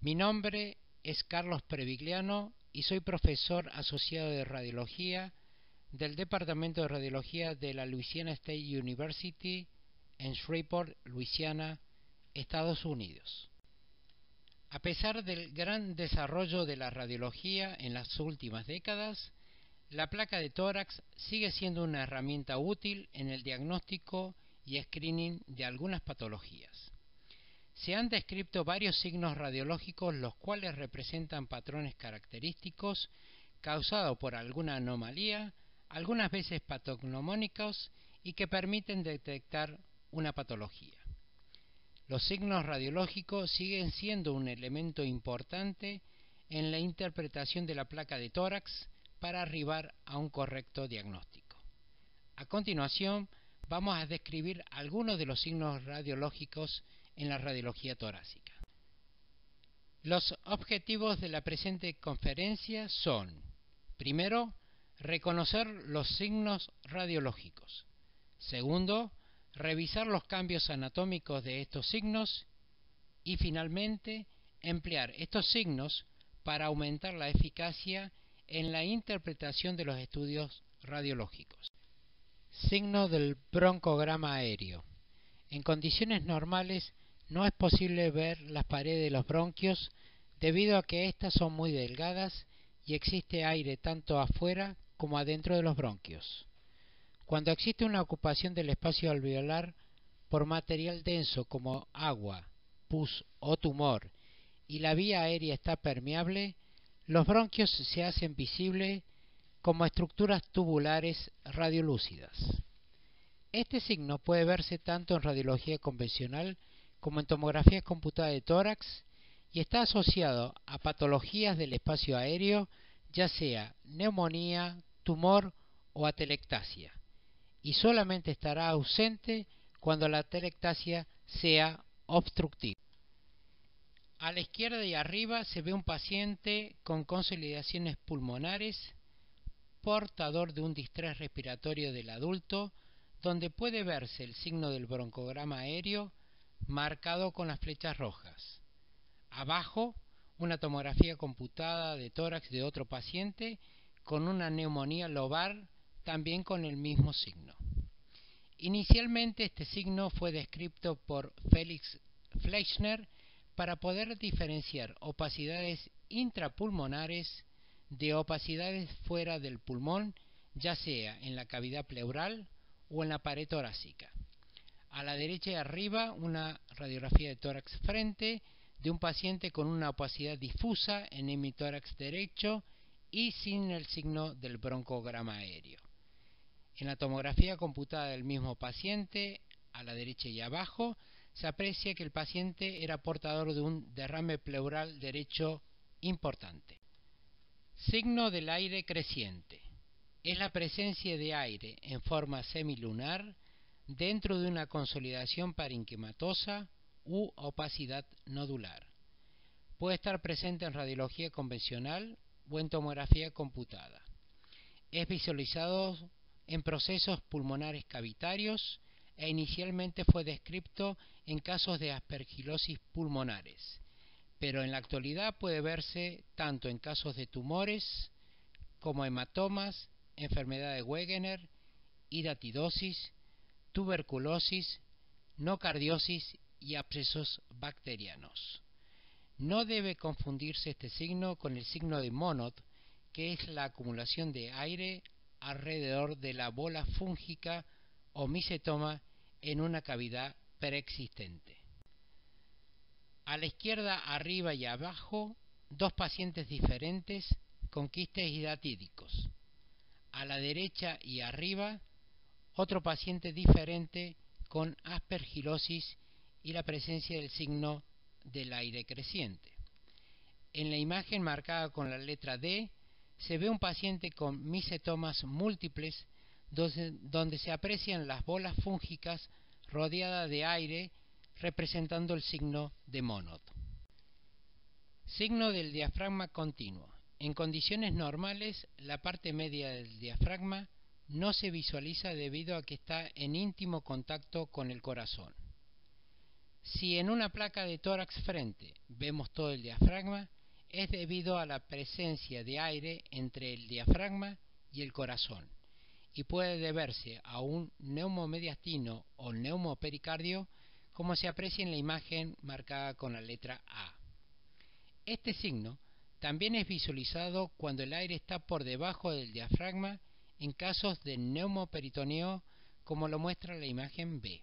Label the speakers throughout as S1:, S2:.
S1: Mi nombre es Carlos Previgliano y soy profesor asociado de radiología del Departamento de Radiología de la Louisiana State University en Shreveport, Luisiana, Estados Unidos. A pesar del gran desarrollo de la radiología en las últimas décadas, la placa de tórax sigue siendo una herramienta útil en el diagnóstico y screening de algunas patologías. Se han descrito varios signos radiológicos los cuales representan patrones característicos causados por alguna anomalía, algunas veces patognomónicos, y que permiten detectar una patología. Los signos radiológicos siguen siendo un elemento importante en la interpretación de la placa de tórax para arribar a un correcto diagnóstico. A continuación, vamos a describir algunos de los signos radiológicos en la radiología torácica. Los objetivos de la presente conferencia son: primero, reconocer los signos radiológicos. Segundo, revisar los cambios anatómicos de estos signos. Y finalmente, emplear estos signos para aumentar la eficacia en la interpretación de los estudios radiológicos. Signo del broncograma aéreo. En condiciones normales no es posible ver las paredes de los bronquios debido a que éstas son muy delgadas y existe aire tanto afuera como adentro de los bronquios. Cuando existe una ocupación del espacio alveolar por material denso como agua, pus o tumor y la vía aérea está permeable, los bronquios se hacen visibles como estructuras tubulares radiolúcidas. Este signo puede verse tanto en radiología convencional como en tomografía computada de tórax y está asociado a patologías del espacio aéreo, ya sea neumonía, tumor o atelectasia, y solamente estará ausente cuando la atelectasia sea obstructiva. A la izquierda y arriba se ve un paciente con consolidaciones pulmonares, portador de un distrés respiratorio del adulto, donde puede verse el signo del broncograma aéreo marcado con las flechas rojas. Abajo, una tomografía computada de tórax de otro paciente con una neumonía lobar, también con el mismo signo. Inicialmente este signo fue descrito por Felix Fleischner para poder diferenciar opacidades intrapulmonares de opacidades fuera del pulmón, ya sea en la cavidad pleural o en la pared torácica. A la derecha y arriba, una radiografía de tórax frente de un paciente con una opacidad difusa en hemitórax derecho y sin el signo del broncograma aéreo. En la tomografía computada del mismo paciente, a la derecha y abajo, se aprecia que el paciente era portador de un derrame pleural derecho importante. Signo del aire creciente. Es la presencia de aire en forma semilunar dentro de una consolidación parenquimatosa u opacidad nodular. Puede estar presente en radiología convencional o en tomografía computada. Es visualizado en procesos pulmonares cavitarios e inicialmente fue descrito en casos de aspergilosis pulmonares, pero en la actualidad puede verse tanto en casos de tumores como hematomas, enfermedad de Wegener, hidatidosis, tuberculosis, nocardiosis y abscesos bacterianos. No debe confundirse este signo con el signo de Monod, que es la acumulación de aire alrededor de la bola fúngica o micetoma en una cavidad preexistente. A la izquierda, arriba y abajo, dos pacientes diferentes con quistes hidatídicos. A la derecha y arriba, otro paciente diferente con aspergilosis y la presencia del signo del aire creciente. En la imagen marcada con la letra D, se ve un paciente con micetomas múltiples donde se aprecian las bolas fúngicas rodeadas de aire representando el signo de Monod. Signo del diafragma continuo. En condiciones normales, la parte media del diafragma no se visualiza debido a que está en íntimo contacto con el corazón. Si en una placa de tórax frente vemos todo el diafragma, es debido a la presencia de aire entre el diafragma y el corazón, y puede deberse a un neumomediastino o neumopericardio, como se aprecia en la imagen marcada con la letra A. Este signo también es visualizado cuando el aire está por debajo del diafragma en casos de neumoperitoneo, como lo muestra la imagen B.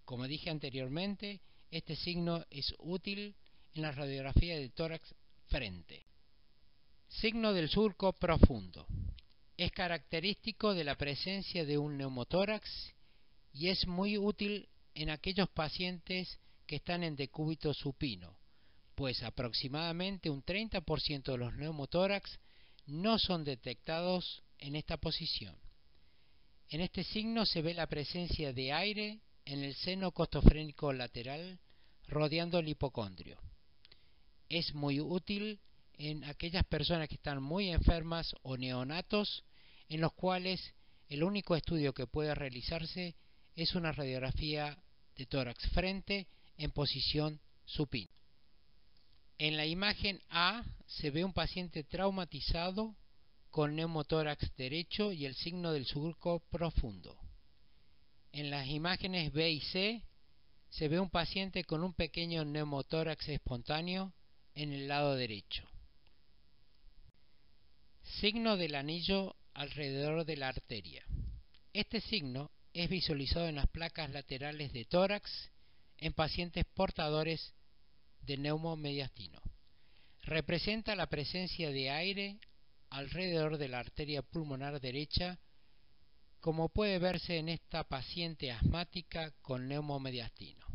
S1: Como dije anteriormente, este signo es útil en la radiografía de tórax frente. Signo del surco profundo. Es característico de la presencia de un neumotórax y es muy útil en aquellos pacientes que están en decúbito supino, pues aproximadamente un 30% de los neumotórax no son detectados en esta posición. En este signo se ve la presencia de aire en el seno costofrénico lateral rodeando el hipocondrio. Es muy útil en aquellas personas que están muy enfermas o neonatos, en los cuales el único estudio que puede realizarse es una radiografía de tórax frente en posición supina. En la imagen A se ve un paciente traumatizado con neumotórax derecho y el signo del surco profundo. En las imágenes B y C se ve un paciente con un pequeño neumotórax espontáneo en el lado derecho. Signo del anillo alrededor de la arteria. Este signo es visualizado en las placas laterales de tórax en pacientes portadores de neumomediastino. Representa la presencia de aire alrededor de la arteria pulmonar derecha, como puede verse en esta paciente asmática con neumomediastino.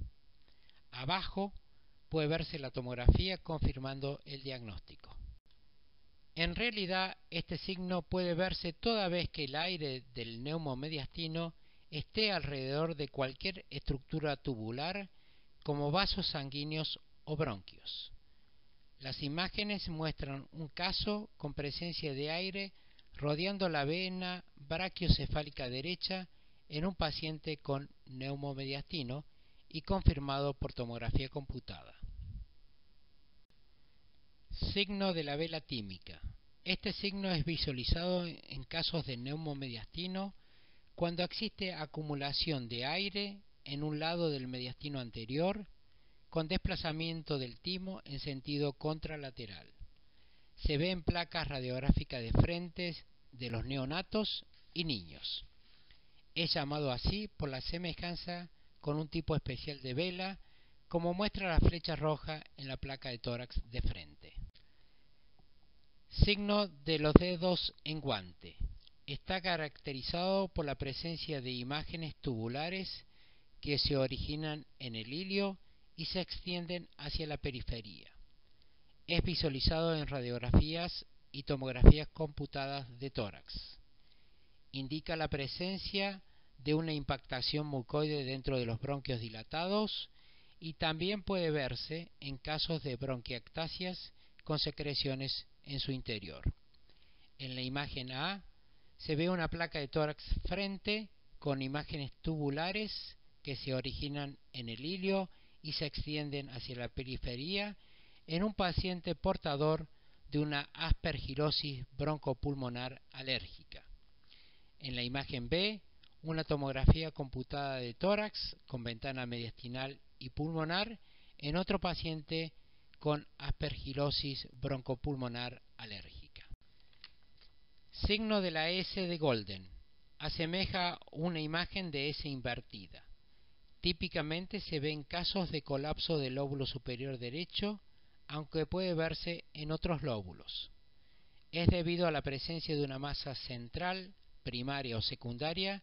S1: Abajo puede verse la tomografía confirmando el diagnóstico. En realidad, este signo puede verse toda vez que el aire del neumomediastino esté alrededor de cualquier estructura tubular, como vasos sanguíneos o bronquios. Las imágenes muestran un caso con presencia de aire rodeando la vena brachiocefálica derecha en un paciente con neumomediastino y confirmado por tomografía computada. Signo de la vela tímica. Este signo es visualizado en casos de neumomediastino cuando existe acumulación de aire en un lado del mediastino anterior con desplazamiento del timo en sentido contralateral. Se ve en placas radiográficas de frentes de los neonatos y niños. Es llamado así por la semejanza con un tipo especial de vela, como muestra la flecha roja en la placa de tórax de frente. Signo de los dedos en guante. Está caracterizado por la presencia de imágenes tubulares que se originan en el ilio y se extienden hacia la periferia. Es visualizado en radiografías y tomografías computadas de tórax. Indica la presencia de una impactación mucoide dentro de los bronquios dilatados y también puede verse en casos de bronquiectasias con secreciones en su interior. En la imagen A se ve una placa de tórax frente con imágenes tubulares que se originan en el ilio y se extienden hacia la periferia en un paciente portador de una aspergilosis broncopulmonar alérgica. En la imagen B, una tomografía computada de tórax con ventana mediastinal y pulmonar en otro paciente con aspergilosis broncopulmonar alérgica. Signo de la S de Golden. Asemeja una imagen de S invertida. Típicamente se ve en casos de colapso del lóbulo superior derecho, aunque puede verse en otros lóbulos. Es debido a la presencia de una masa central, primaria o secundaria,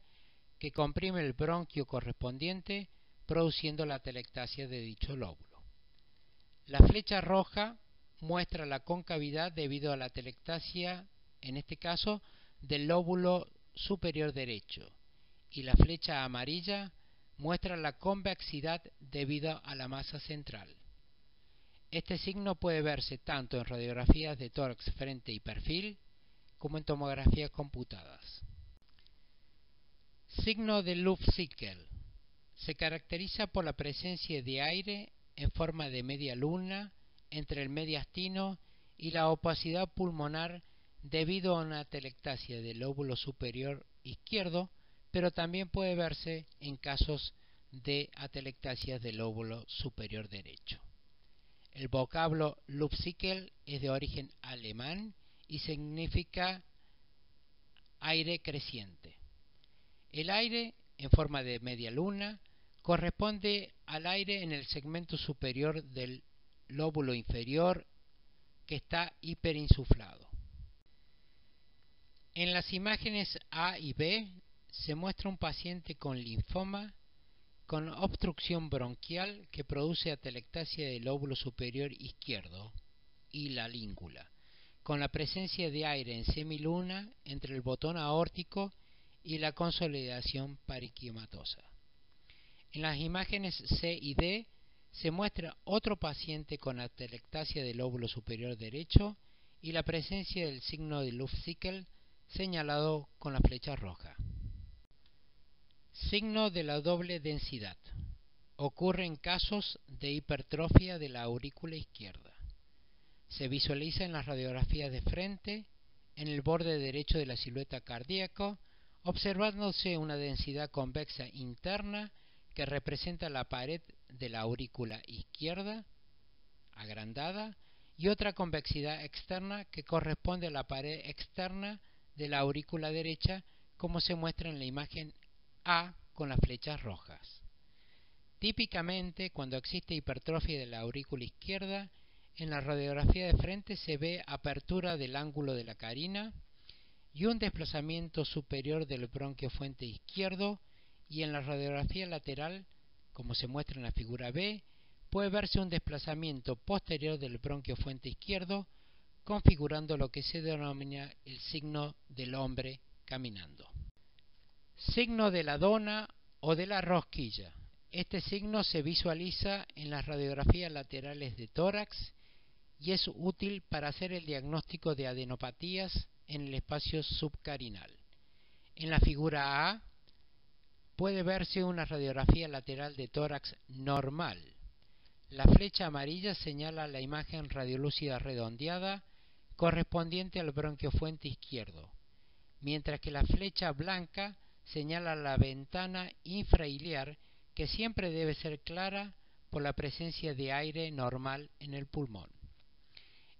S1: que comprime el bronquio correspondiente, produciendo la atelectasia de dicho lóbulo. La flecha roja muestra la concavidad debido a la atelectasia, en este caso, del lóbulo superior derecho, y la flecha amarilla muestra la convexidad debido a la masa central. Este signo puede verse tanto en radiografías de tórax frente y perfil como en tomografías computadas. Signo de Lufsikel. Se caracteriza por la presencia de aire en forma de media luna entre el mediastino y la opacidad pulmonar debido a una atelectasia del lóbulo superior izquierdo, pero también puede verse en casos de atelectasias del lóbulo superior derecho. El vocablo Luftcycle es de origen alemán y significa aire creciente. El aire en forma de media luna corresponde al aire en el segmento superior del lóbulo inferior que está hiperinsuflado. En las imágenes A y B se muestra un paciente con linfoma con obstrucción bronquial que produce atelectasia del lóbulo superior izquierdo y la língula, con la presencia de aire en semiluna entre el botón aórtico y la consolidación parenquimatosa. En las imágenes C y D se muestra otro paciente con atelectasia del lóbulo superior derecho y la presencia del signo de Luftcycle señalado con la flecha roja. Signo de la doble densidad. Ocurre en casos de hipertrofia de la aurícula izquierda. Se visualiza en las radiografías de frente, en el borde derecho de la silueta cardíaca, observándose una densidad convexa interna que representa la pared de la aurícula izquierda, agrandada, y otra convexidad externa que corresponde a la pared externa de la aurícula derecha, como se muestra en la imagen A con las flechas rojas. Típicamente, cuando existe hipertrofia de la aurícula izquierda, en la radiografía de frente se ve apertura del ángulo de la carina y un desplazamiento superior del bronquio fuente izquierdo, y en la radiografía lateral, como se muestra en la figura B, puede verse un desplazamiento posterior del bronquio fuente izquierdo, configurando lo que se denomina el signo del hombre caminando. Signo de la dona o de la rosquilla. Este signo se visualiza en las radiografías laterales de tórax y es útil para hacer el diagnóstico de adenopatías en el espacio subcarinal. En la figura A puede verse una radiografía lateral de tórax normal. La flecha amarilla señala la imagen radiolúcida redondeada correspondiente al bronquio fuente izquierdo, mientras que la flecha blanca señala la ventana infrailiar, que siempre debe ser clara por la presencia de aire normal en el pulmón.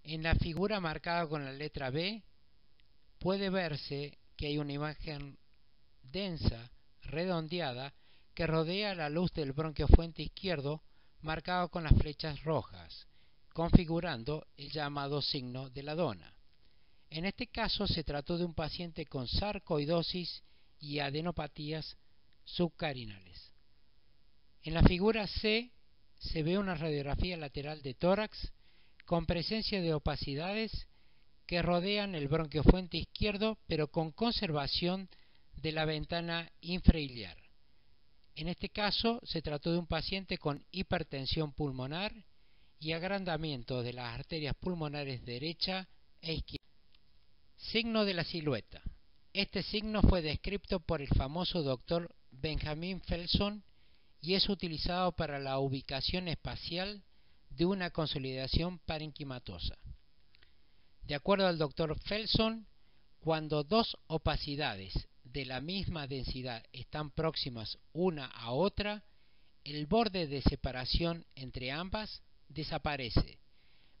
S1: En la figura marcada con la letra B puede verse que hay una imagen densa, redondeada, que rodea la luz del bronquio fuente izquierdo, marcado con las flechas rojas, configurando el llamado signo de la dona. En este caso se trató de un paciente con sarcoidosis y adenopatías subcarinales. En la figura C se ve una radiografía lateral de tórax con presencia de opacidades que rodean el bronquio fuente izquierdo, pero con conservación de la ventana infrailiar. En este caso se trató de un paciente con hipertensión pulmonar y agrandamiento de las arterias pulmonares derecha e izquierda. Signo de la silueta. Este signo fue descrito por el famoso doctor Benjamin Felson y es utilizado para la ubicación espacial de una consolidación parenquimatosa. De acuerdo al doctor Felson, cuando dos opacidades de la misma densidad están próximas una a otra, el borde de separación entre ambas desaparece,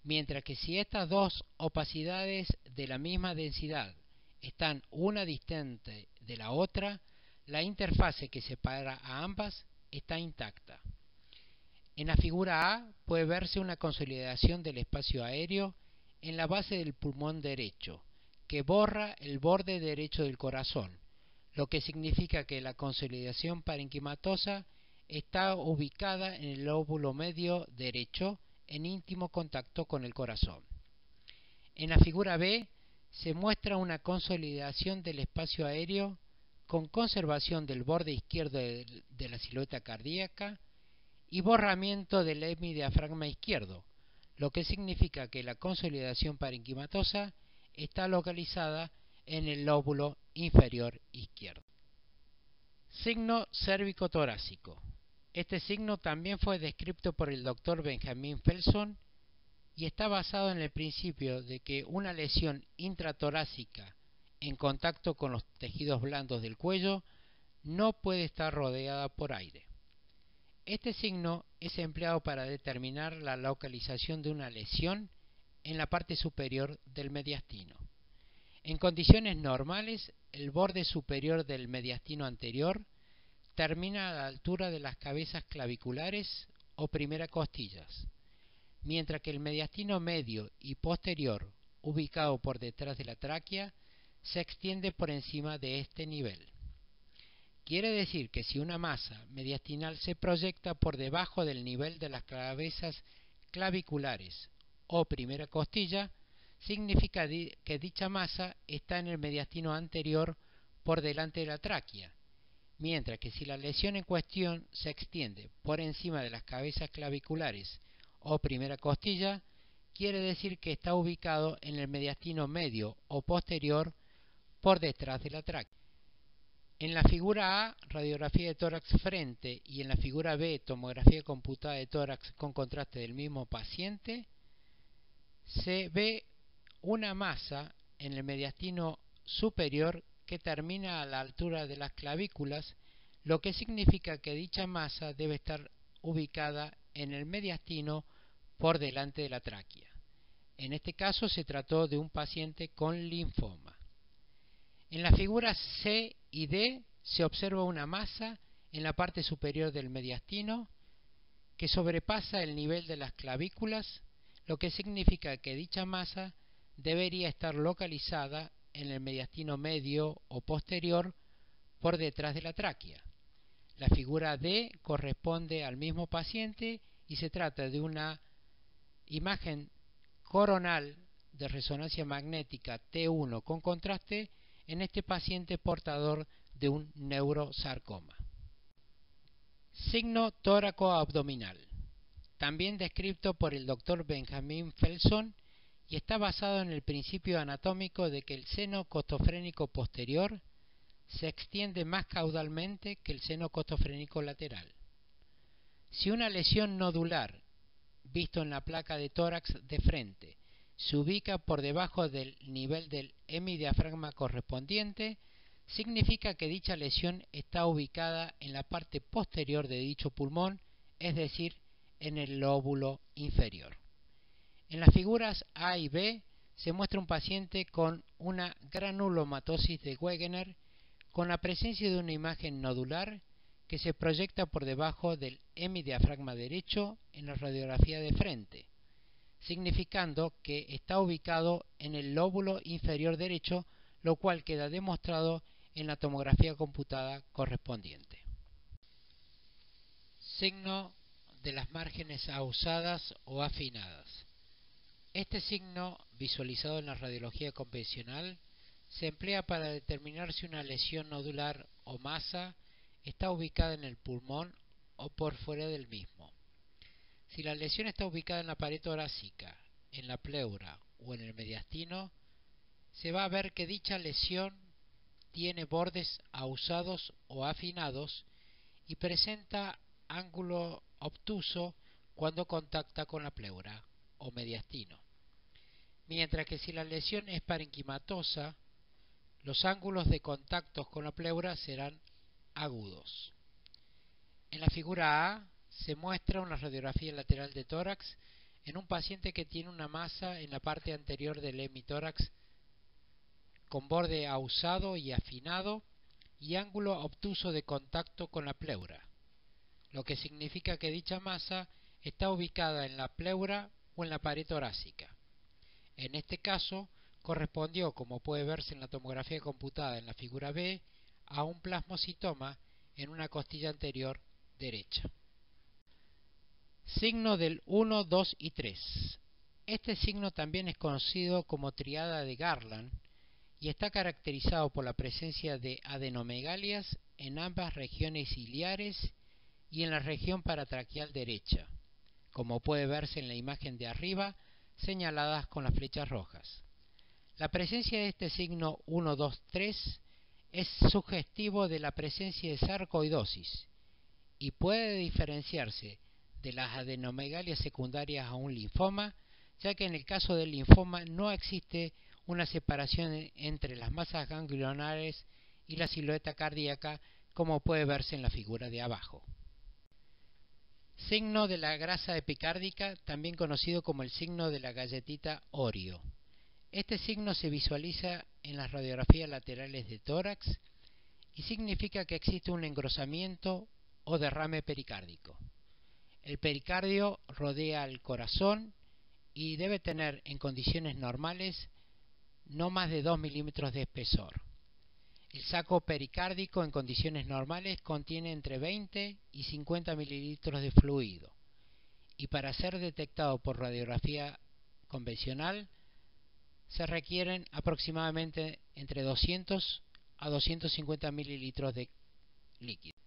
S1: mientras que si estas dos opacidades de la misma densidad están una distante de la otra, la interfase que separa a ambas está intacta. En la figura A puede verse una consolidación del espacio aéreo en la base del pulmón derecho, que borra el borde derecho del corazón, lo que significa que la consolidación parenquimatosa está ubicada en el lóbulo medio derecho en íntimo contacto con el corazón. En la figura B se muestra una consolidación del espacio aéreo con conservación del borde izquierdo de la silueta cardíaca y borramiento del hemidiafragma izquierdo, lo que significa que la consolidación parenquimatosa está localizada en el lóbulo inferior izquierdo. Signo cérvico-torácico. Este signo también fue descrito por el Dr. Benjamin Felson y está basado en el principio de que una lesión intratorácica en contacto con los tejidos blandos del cuello no puede estar rodeada por aire. Este signo es empleado para determinar la localización de una lesión en la parte superior del mediastino. En condiciones normales, el borde superior del mediastino anterior termina a la altura de las cabezas claviculares o primera costillas, mientras que el mediastino medio y posterior, ubicado por detrás de la tráquea, se extiende por encima de este nivel. Quiere decir que si una masa mediastinal se proyecta por debajo del nivel de las cabezas claviculares o primera costilla, significa que dicha masa está en el mediastino anterior por delante de la tráquea, mientras que si la lesión en cuestión se extiende por encima de las cabezas claviculares o primera costilla, quiere decir que está ubicado en el mediastino medio o posterior por detrás de la tráquea. En la figura A, radiografía de tórax frente, y en la figura B, tomografía computada de tórax con contraste del mismo paciente, se ve una masa en el mediastino superior que termina a la altura de las clavículas, lo que significa que dicha masa debe estar ubicada en el mediastino por delante de la tráquea. En este caso se trató de un paciente con linfoma. En las figuras C y D se observa una masa en la parte superior del mediastino que sobrepasa el nivel de las clavículas, lo que significa que dicha masa debería estar localizada en el mediastino medio o posterior por detrás de la tráquea. La figura D corresponde al mismo paciente y se trata de una imagen coronal de resonancia magnética T1 con contraste en este paciente portador de un neurosarcoma. Signo tóraco-abdominal, también descrito por el Dr. Benjamin Felson y está basado en el principio anatómico de que el seno costofrénico posterior se extiende más caudalmente que el seno costofrénico lateral. Si una lesión nodular, visto en la placa de tórax de frente, se ubica por debajo del nivel del hemidiafragma correspondiente, significa que dicha lesión está ubicada en la parte posterior de dicho pulmón, es decir, en el lóbulo inferior. En las figuras A y B se muestra un paciente con una granulomatosis de Wegener con la presencia de una imagen nodular que se proyecta por debajo del hemidiafragma derecho en la radiografía de frente, significando que está ubicado en el lóbulo inferior derecho, lo cual queda demostrado en la tomografía computada correspondiente. Signo de las márgenes ahusadas o afinadas. Este signo, visualizado en la radiología convencional, se emplea para determinar si una lesión nodular o masa está ubicada en el pulmón o por fuera del mismo. Si la lesión está ubicada en la pared torácica, en la pleura o en el mediastino, se va a ver que dicha lesión tiene bordes ahusados o afinados y presenta ángulo obtuso cuando contacta con la pleura o mediastino. Mientras que si la lesión es parenquimatosa, los ángulos de contacto con la pleura serán agudos. En la figura A se muestra una radiografía lateral de tórax en un paciente que tiene una masa en la parte anterior del hemitórax con borde ahusado y afinado y ángulo obtuso de contacto con la pleura, lo que significa que dicha masa está ubicada en la pleura o en la pared torácica. En este caso, correspondió, como puede verse en la tomografía computada en la figura B, a un plasmocitoma en una costilla anterior derecha. Signo del 1, 2 y 3. Este signo también es conocido como triada de Garland y está caracterizado por la presencia de adenomegalias en ambas regiones ciliares y en la región paratraqueal derecha, como puede verse en la imagen de arriba, señaladas con las flechas rojas. La presencia de este signo 1, 2, 3 es sugestivo de la presencia de sarcoidosis y puede diferenciarse de las adenomegalias secundarias a un linfoma, ya que en el caso del linfoma no existe una separación entre las masas ganglionares y la silueta cardíaca, como puede verse en la figura de abajo. Signo de la grasa epicárdica, también conocido como el signo de la galletita Oreo. Este signo se visualiza en las radiografías laterales de tórax y significa que existe un engrosamiento o derrame pericárdico. El pericardio rodea al corazón y debe tener en condiciones normales no más de 2 milímetros de espesor. El saco pericárdico en condiciones normales contiene entre 20 y 50 mililitros de fluido y para ser detectado por radiografía convencional se requieren aproximadamente entre 200 a 250 mililitros de líquido.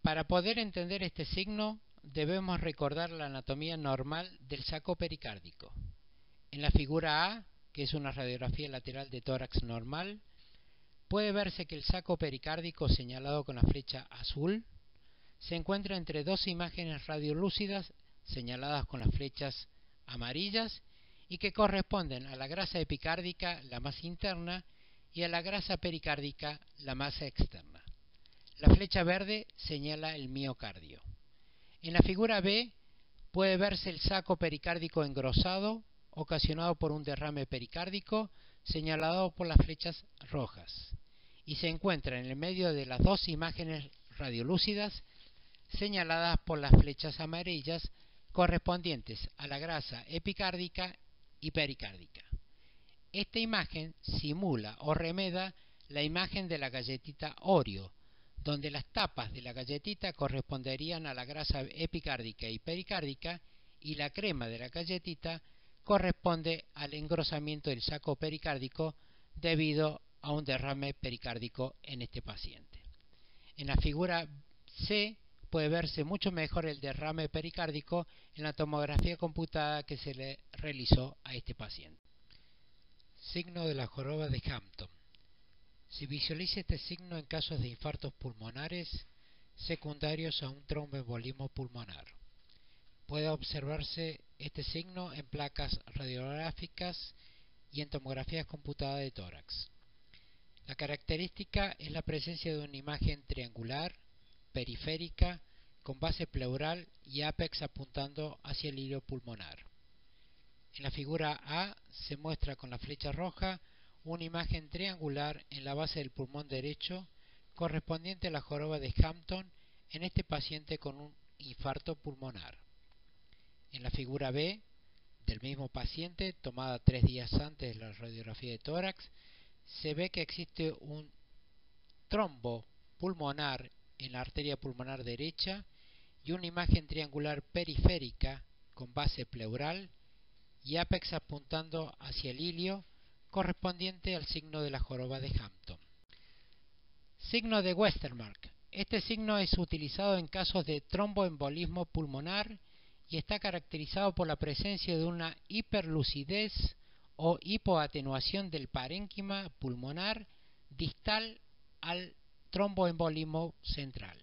S1: Para poder entender este signo debemos recordar la anatomía normal del saco pericárdico. En la figura A, que es una radiografía lateral de tórax normal, puede verse que el saco pericárdico señalado con la flecha azul se encuentra entre dos imágenes radiolúcidas señaladas con las flechas amarillas y que corresponden a la grasa epicárdica, la más interna, y a la grasa pericárdica, la más externa. La flecha verde señala el miocardio. En la figura B puede verse el saco pericárdico engrosado, ocasionado por un derrame pericárdico, señalado por las flechas rojas, y se encuentra en el medio de las dos imágenes radiolúcidas señaladas por las flechas amarillas correspondientes a la grasa epicárdica y pericárdica. Esta imagen simula o remeda la imagen de la galletita Oreo, donde las tapas de la galletita corresponderían a la grasa epicárdica y pericárdica y la crema de la galletita corresponde al engrosamiento del saco pericárdico debido a un derrame pericárdico en este paciente. En la figura C puede verse mucho mejor el derrame pericárdico en la tomografía computada que se le realizó a este paciente. Signo de la joroba de Hampton. Se visualiza este signo en casos de infartos pulmonares secundarios a un tromboembolismo pulmonar. Puede observarse este signo en placas radiográficas y en tomografías computadas de tórax. La característica es la presencia de una imagen triangular, periférica, con base pleural y ápex apuntando hacia el hilo pulmonar. En la figura A se muestra con la flecha roja una imagen triangular en la base del pulmón derecho correspondiente a la joroba de Hampton en este paciente con un infarto pulmonar. En la figura B del mismo paciente, tomada 3 días antes de la radiografía de tórax, se ve que existe un trombo pulmonar en la arteria pulmonar derecha y una imagen triangular periférica con base pleural y ápex apuntando hacia el ilio correspondiente al signo de la joroba de Hampton. Signo de Westermarck. Este signo es utilizado en casos de tromboembolismo pulmonar y está caracterizado por la presencia de una hiperlucidez o hipoatenuación del parénquima pulmonar distal al tromboembolismo central.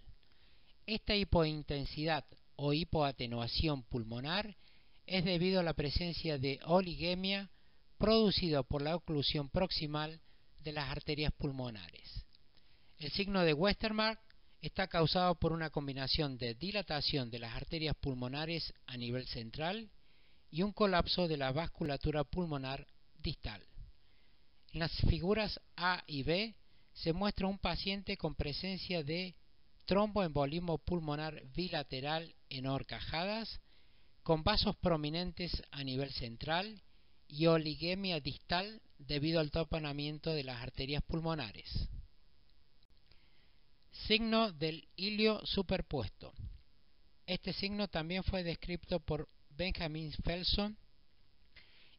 S1: Esta hipointensidad o hipoatenuación pulmonar es debido a la presencia de oligemia producida por la oclusión proximal de las arterias pulmonares. El signo de Westermarck está causado por una combinación de dilatación de las arterias pulmonares a nivel central y un colapso de la vasculatura pulmonar distal. En las figuras A y B se muestra un paciente con presencia de tromboembolismo pulmonar bilateral en horcajadas, con vasos prominentes a nivel central y oligemia distal debido al taponamiento de las arterias pulmonares. Signo del ilio superpuesto. Este signo también fue descrito por Benjamin Felson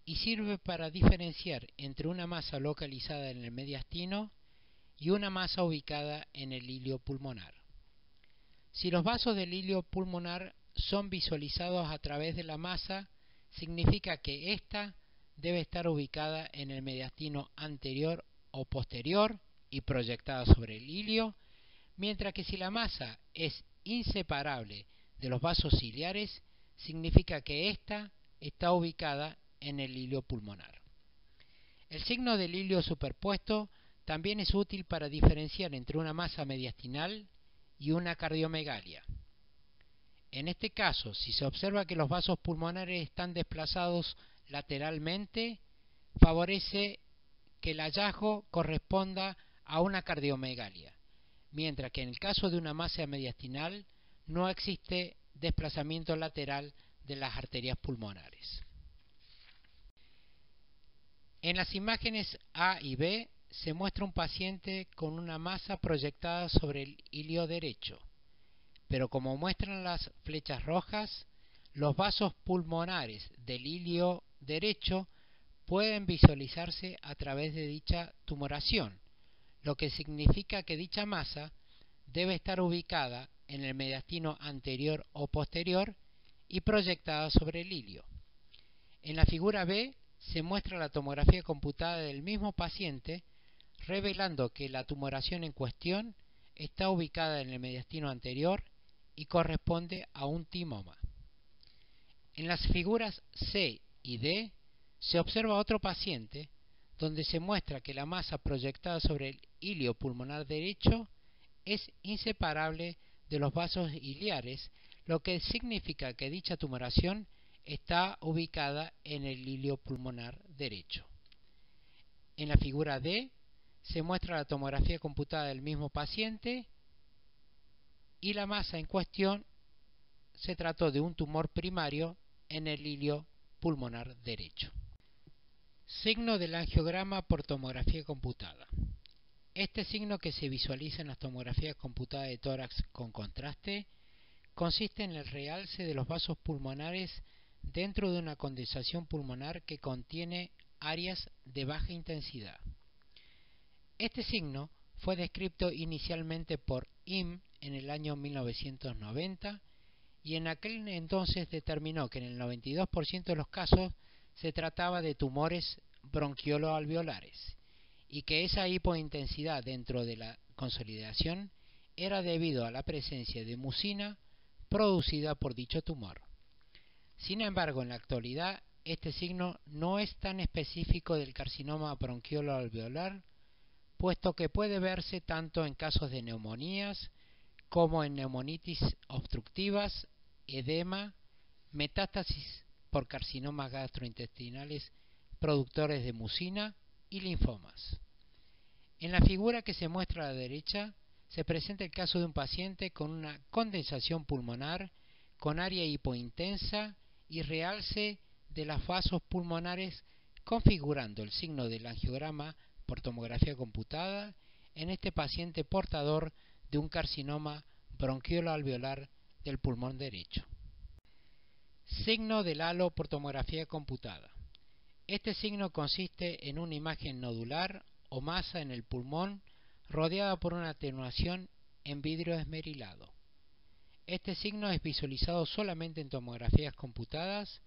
S1: y sirve para diferenciar entre una masa localizada en el mediastino y una masa ubicada en el ilio pulmonar. Si los vasos del ilio pulmonar son visualizados a través de la masa, significa que ésta debe estar ubicada en el mediastino anterior o posterior y proyectada sobre el ilio, mientras que si la masa es inseparable de los vasos ciliares, significa que ésta está ubicada en el hilio pulmonar. El signo del hilio superpuesto también es útil para diferenciar entre una masa mediastinal y una cardiomegalia. En este caso, si se observa que los vasos pulmonares están desplazados lateralmente, favorece que el hallazgo corresponda a una cardiomegalia, mientras que en el caso de una masa mediastinal no existe desplazamiento lateral de las arterias pulmonares. En las imágenes A y B se muestra un paciente con una masa proyectada sobre el hilio derecho, pero como muestran las flechas rojas, los vasos pulmonares del hilio derecho pueden visualizarse a través de dicha tumoración, lo que significa que dicha masa debe estar ubicada en el mediastino anterior o posterior y proyectada sobre el hilio. En la figura B se muestra la tomografía computada del mismo paciente, revelando que la tumoración en cuestión está ubicada en el mediastino anterior y corresponde a un timoma. En las figuras C y D se observa otro paciente donde se muestra que la masa proyectada sobre el hilio pulmonar derecho es inseparable de los vasos iliares, lo que significa que dicha tumoración está ubicada en el hilio pulmonar derecho. En la figura D se muestra la tomografía computada del mismo paciente y la masa en cuestión se trató de un tumor primario en el hilio pulmonar derecho. Signo del angiograma por tomografía computada. Este signo, que se visualiza en las tomografías computadas de tórax con contraste, consiste en el realce de los vasos pulmonares dentro de una condensación pulmonar que contiene áreas de baja intensidad. Este signo fue descrito inicialmente por Im en el año 1990 y en aquel entonces determinó que en el 92% de los casos se trataba de tumores bronquiolo-alveolares y que esa hipointensidad dentro de la consolidación era debido a la presencia de mucina producida por dicho tumor. Sin embargo, en la actualidad, este signo no es tan específico del carcinoma bronquiolo-alveolar, puesto que puede verse tanto en casos de neumonías como en neumonitis obstructivas, edema, metástasis por carcinomas gastrointestinales productores de mucina y linfomas. En la figura que se muestra a la derecha se presenta el caso de un paciente con una condensación pulmonar con área hipointensa y realce de los vasos pulmonares, configurando el signo del angiograma por tomografía computada en este paciente portador de un carcinoma bronquiolo-alveolar del pulmón derecho. Signo del halo por tomografía computada. Este signo consiste en una imagen nodular o masa en el pulmón rodeada por una atenuación en vidrio esmerilado. Este signo es visualizado solamente en tomografías computadas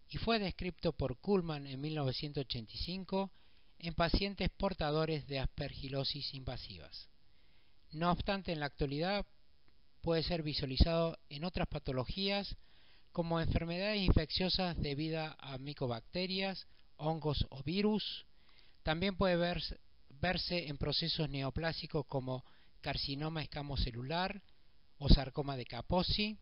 S1: y fue descrito por Kuhlmann en 1985 en pacientes portadores de aspergilosis invasivas. No obstante, en la actualidad puede ser visualizado en otras patologías como enfermedades infecciosas debidas a micobacterias, hongos o virus. También puede verse en procesos neoplásicos como carcinoma escamocelular o sarcoma de Kaposi,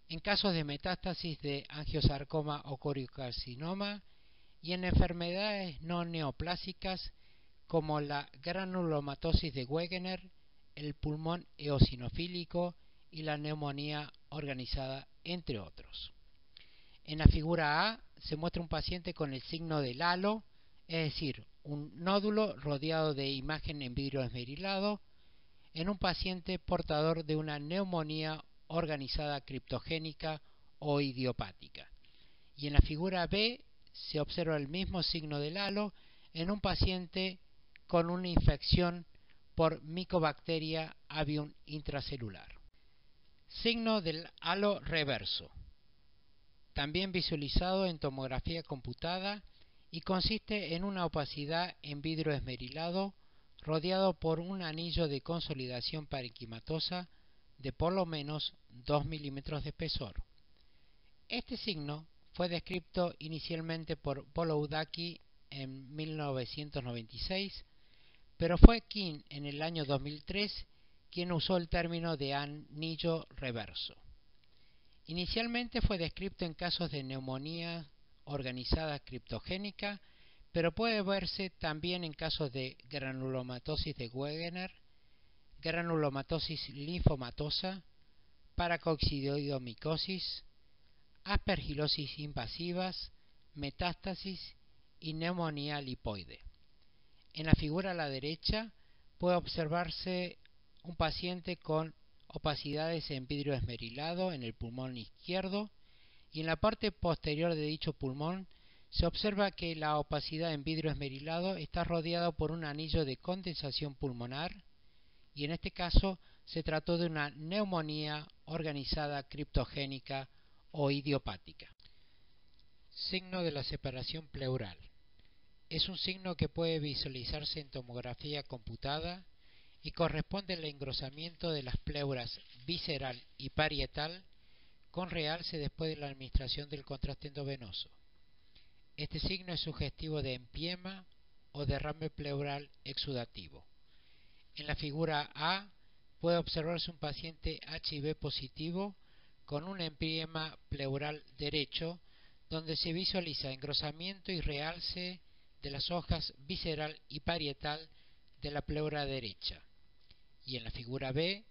S1: en casos de metástasis de angiosarcoma o coriocarcinoma y en enfermedades no neoplásicas como la granulomatosis de Wegener, el pulmón eosinofílico y la neumonía organizada, entre otros. En la figura A se muestra un paciente con el signo del halo, es decir, un nódulo rodeado de imagen en vidrio esmerilado, en un paciente portador de una neumonía organizada criptogénica o idiopática. Y en la figura B se observa el mismo signo del halo en un paciente con una infección por Mycobacteria avium intracelular. Signo del halo reverso, también visualizado en tomografía computada y consiste en una opacidad en vidrio esmerilado rodeado por un anillo de consolidación parenquimatosa de por lo menos 2 milímetros de espesor. Este signo fue descrito inicialmente por Boloudaki en 1996, pero fue King en el año 2003 quien usó el término de anillo reverso. Inicialmente fue descrito en casos de neumonía organizada criptogénica, pero puede verse también en casos de granulomatosis de Wegener, granulomatosis linfomatosa, paracoccidioidomicosis, aspergilosis invasivas, metástasis y neumonía lipoide. En la figura a la derecha puede observarse un paciente con opacidades en vidrio esmerilado en el pulmón izquierdo, y en la parte posterior de dicho pulmón se observa que la opacidad en vidrio esmerilado está rodeada por un anillo de condensación pulmonar, y en este caso se trató de una neumonía organizada criptogénica o idiopática. Signo de la separación pleural. Es un signo que puede visualizarse en tomografía computada y corresponde al engrosamiento de las pleuras visceral y parietal con realce después de la administración del contraste endovenoso. Este signo es sugestivo de empiema o derrame pleural exudativo. En la figura A puede observarse un paciente HIV positivo con un empiema pleural derecho, donde se visualiza engrosamiento y realce de las hojas visceral y parietal de la pleura derecha. Y en la figura B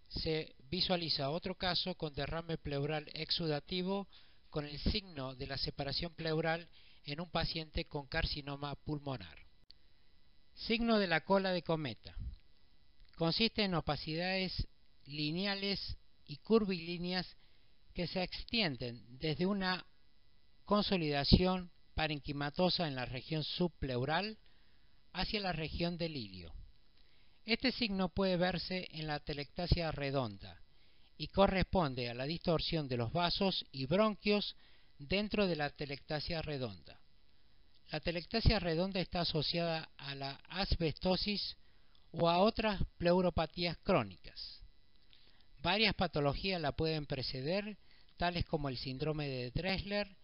S1: se visualiza otro caso con derrame pleural exudativo con el signo de la separación pleural en un paciente con carcinoma pulmonar. Signo de la cola de cometa. Consiste en opacidades lineales y curvilíneas que se extienden desde una consolidación parenquimatosa en la región subpleural hacia la región del ilio. Este signo puede verse en la atelectasia redonda y corresponde a la distorsión de los vasos y bronquios dentro de la atelectasia redonda. La atelectasia redonda está asociada a la asbestosis o a otras pleuropatías crónicas. Varias patologías la pueden preceder, tales como el síndrome de Dressler,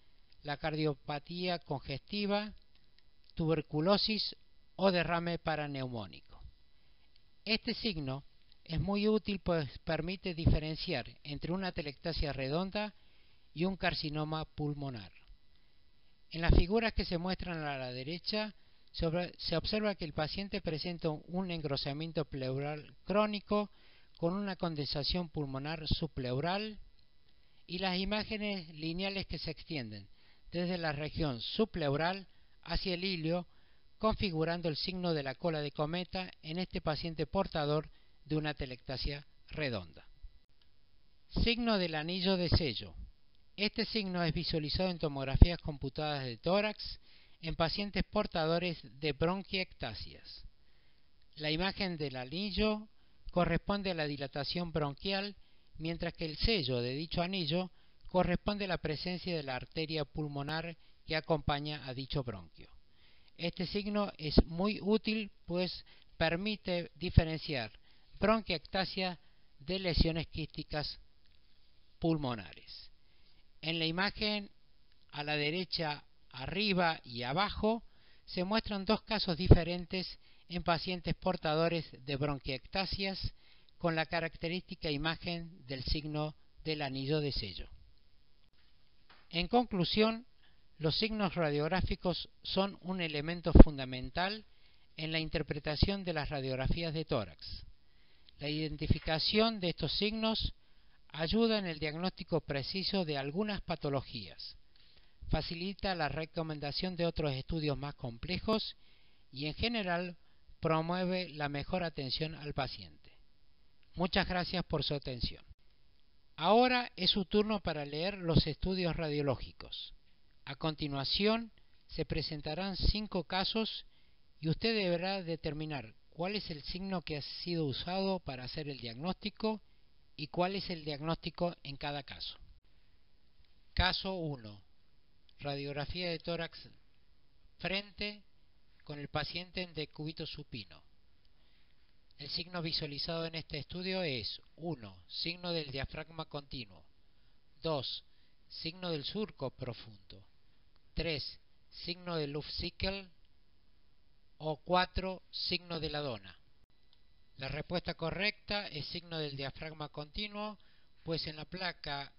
S1: la cardiopatía congestiva, tuberculosis o derrame paraneumónico. Este signo es muy útil pues permite diferenciar entre una atelectasia redonda y un carcinoma pulmonar. En las figuras que se muestran a la derecha se observa que el paciente presenta un engrosamiento pleural crónico con una condensación pulmonar subpleural y las imágenes lineales que se extienden desde la región subpleural hacia el ilio, configurando el signo de la cola de cometa en este paciente portador de una atelectasia redonda. Signo del anillo de sello. Este signo es visualizado en tomografías computadas de tórax en pacientes portadores de bronquiectasias. La imagen del anillo corresponde a la dilatación bronquial, mientras que el sello de dicho anillo corresponde a la presencia de la arteria pulmonar que acompaña a dicho bronquio. Este signo es muy útil pues permite diferenciar bronquiectasia de lesiones quísticas pulmonares. En la imagen a la derecha, arriba y abajo se muestran dos casos diferentes en pacientes portadores de bronquiectasias con la característica imagen del signo del anillo de sello. En conclusión, los signos radiográficos son un elemento fundamental en la interpretación de las radiografías de tórax. La identificación de estos signos ayuda en el diagnóstico preciso de algunas patologías, facilita la recomendación de otros estudios más complejos y en general promueve la mejor atención al paciente. Muchas gracias por su atención. Ahora es su turno para leer los estudios radiológicos. A continuación se presentarán 5 casos y usted deberá determinar cuál es el signo que ha sido usado para hacer el diagnóstico y cuál es el diagnóstico en cada caso. Caso 1. Radiografía de tórax frente con el paciente en decúbito supino. El signo visualizado en este estudio es 1. Signo del diafragma continuo. 2. Signo del surco profundo. 3. Signo del Lufsikel. O 4. Signo de la dona. La respuesta correcta es signo del diafragma continuo, pues en la placa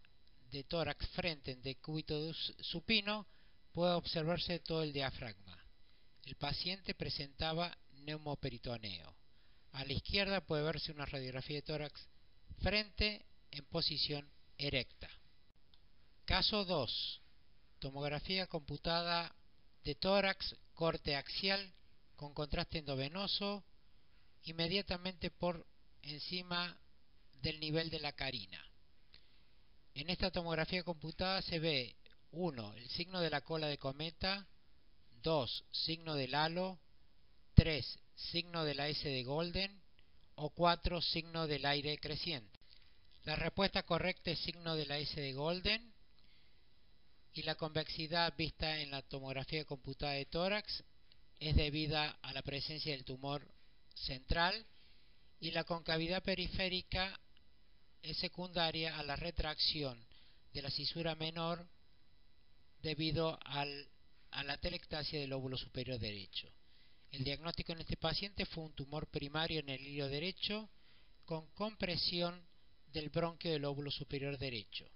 S1: de tórax frente en decúbito supino puede observarse todo el diafragma. El paciente presentaba neumoperitoneo. A la izquierda puede verse una radiografía de tórax frente en posición erecta. Caso 2. Tomografía computada de tórax, corte axial con contraste endovenoso inmediatamente por encima del nivel de la carina. En esta tomografía computada se ve 1. El signo de la cola de cometa. 2. Signo del halo. 3. Signo de la S de Golden. O 4. Signo del aire creciente. La respuesta correcta es signo de la S de Golden, y la convexidad vista en la tomografía computada de tórax es debida a la presencia del tumor central, y la concavidad periférica es secundaria a la retracción de la cisura menor debido a la telectasia del lóbulo superior derecho. El diagnóstico en este paciente fue un tumor primario en el ilio derecho con compresión del bronquio del lóbulo superior derecho.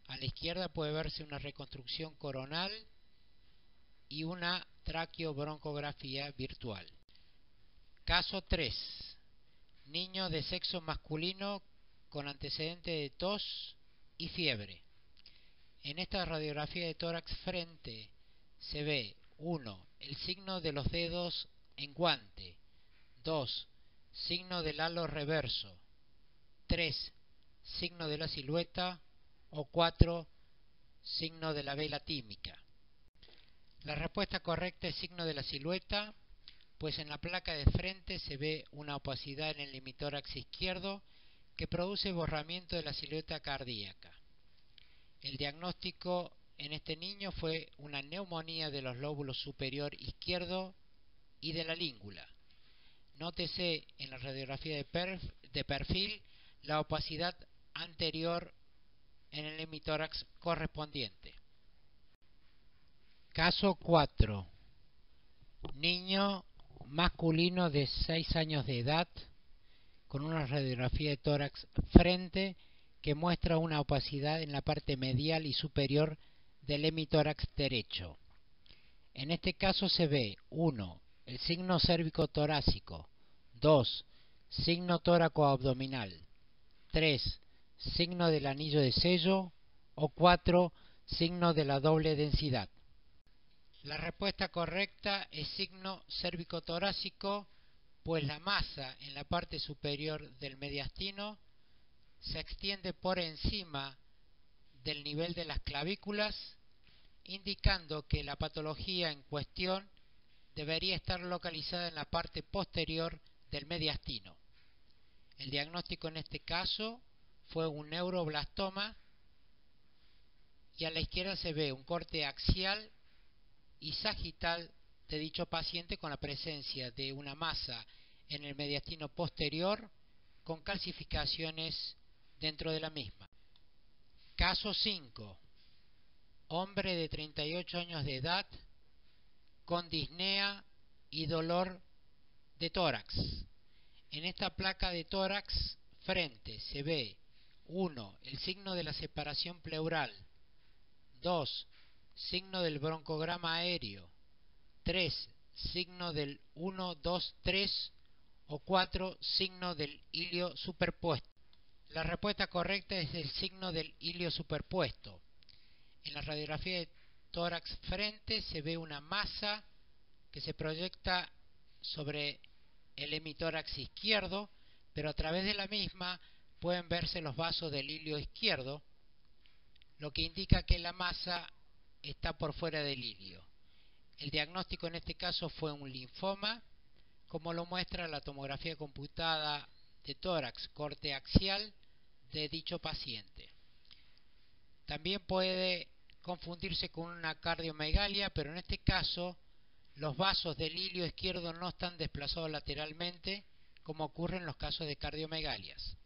S1: A la izquierda puede verse una reconstrucción coronal y una traqueobroncografía virtual. Caso 3. Niño de sexo masculino con antecedente de tos y fiebre. En esta radiografía de tórax frente se ve 1. El signo de los dedos en guante. 2. Signo del halo reverso. 3. Signo de la silueta. O 4. Signo de la vela tímica. La respuesta correcta es signo de la silueta, pues en la placa de frente se ve una opacidad en el hemitórax izquierdo que produce borramiento de la silueta cardíaca. El diagnóstico en este niño fue una neumonía de los lóbulos superior izquierdo y de la língula. Nótese en la radiografía de perfil la opacidad anterior en el hemitórax correspondiente. Caso 4. Niño masculino de 6 años de edad con una radiografía de tórax frente que muestra una opacidad en la parte medial y superior del hemitórax derecho. En este caso se ve 1. El signo cérvico-torácico. 2. Signo tóraco-abdominal. 3. Signo del anillo de sello. O 4. Signo de la doble densidad. La respuesta correcta es signo cérvico-torácico, pues la masa en la parte superior del mediastino se extiende por encima del nivel de las clavículas, indicando que la patología en cuestión debería estar localizada en la parte posterior del mediastino. El diagnóstico en este caso fue un neuroblastoma, y a la izquierda se ve un corte axial y sagital de dicho paciente con la presencia de una masa en el mediastino posterior con calcificaciones dentro de la misma. Caso 5. Hombre de 38 años de edad con disnea y dolor de tórax. En esta placa de tórax frente se ve 1. El signo de la separación pleural. 2. Signo del broncograma aéreo. 3. Signo del 1, 2, 3. O 4. Signo del ilio superpuesto. La respuesta correcta es el signo del ilio superpuesto. En la radiografía de tórax frente se ve una masa que se proyecta sobre el hemitórax izquierdo, pero a través de la misma pueden verse los vasos del ilio izquierdo, lo que indica que la masa está por fuera del ilio. El diagnóstico en este caso fue un linfoma, como lo muestra la tomografía computada de tórax corte axial de dicho paciente. También puede confundirse con una cardiomegalia, pero en este caso los vasos del ilio izquierdo no están desplazados lateralmente, como ocurre en los casos de cardiomegalias.